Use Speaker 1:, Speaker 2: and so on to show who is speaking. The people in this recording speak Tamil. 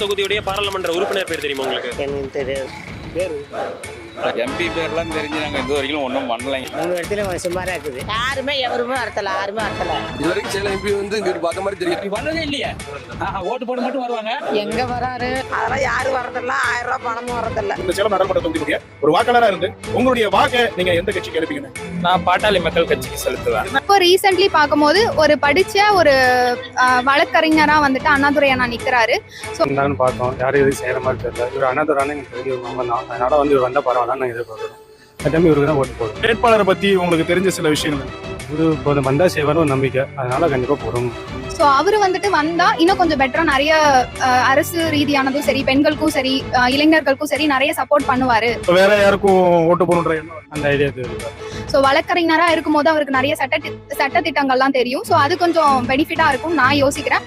Speaker 1: தொகுதியுடைய பாராளுமன்ற உறுப்பினர் பேர் தெரியுமா உங்களுக்கு?
Speaker 2: எனக்கு தெரியாது.
Speaker 3: எம்பி பேர்லாம் தெரிஞ்சு நாங்க இது வரைக்கும் ஒன்றும் பண்ணலைங்க.
Speaker 2: 3 இடத்துல சுமாரா இருக்குது. யாருமே நடத்தல.
Speaker 4: இது வரைக்கும் சேலம் எம்பி வந்து இங்க பார்த்த மாதிரி தெரியும்.
Speaker 5: வரதே இல்லையே. ஓட்டு போட மட்டும் வருவாங்க.
Speaker 2: எங்க வராரு? அதெல்லாம் யாரும் வரதில்ல. 1000 ரூபாய் பணமும் வரதில்ல.
Speaker 6: இந்த சேலம் நகர்மன்ற தொகுதியுடைய ஒரு வாக்காளரா இருந்து உங்களுடைய வாக்கை நீங்க எந்த கட்சிக்கு எழுப்பீங்க?
Speaker 3: நான் பாட்டாளி மக்கள் கட்சிக்கு செலுத்துவேன்.
Speaker 7: இப்போ ரீசென்ட்லி பார்க்கும்போது ஒரு படிச்ச ஒரு வழக்கறிஞரா வந்துட்டு அண்ணாதுரை அண்ணா நிக்கிறாரு.
Speaker 8: பார்த்தோம் யாரும் எதுவும் செய்யற மாதிரி தெரியல. இவர் அண்ணாதுரான்னு எனக்கு தெரியும். அதனால வந்து இவர் வந்தா பரவாயில்ல நாங்கள் எதிர்பார்க்குறோம். கட்டாயம் இவருக்கு தான் ஓட்டு போடுறோம்.
Speaker 6: வேட்பாளரை பத்தி உங்களுக்கு தெரிஞ்ச சில விஷயங்கள்
Speaker 8: இவரு இப்போ வந்தா செய்வார்னு ஒரு நம்பிக்கை, அதனால கண்டிப்பா போடுறோம்.
Speaker 7: ஸோ அவரு வந்துட்டு வந்தா இன்னும் கொஞ்சம் பெட்டரா நிறைய அரசு ரீதியானதும் சரி, பெண்களுக்கும் சரி, இளைஞர்களுக்கும் சரி நிறைய சப்போர்ட் பண்ணுவாரு.
Speaker 6: வேற யாருக்கும் ஓட்டு போடணுன்ற
Speaker 8: அந்த ஐடியா தெரியும்.
Speaker 7: ஸோ வழக்கறிஞரா இருக்கும்போது அவருக்கு நிறைய சட்ட திட்டங்கள்லாம் தெரியும். ஸோ அது கொஞ்சம் பெனிஃபிட்டா இருக்கும் நான் யோசிக்கிறேன்.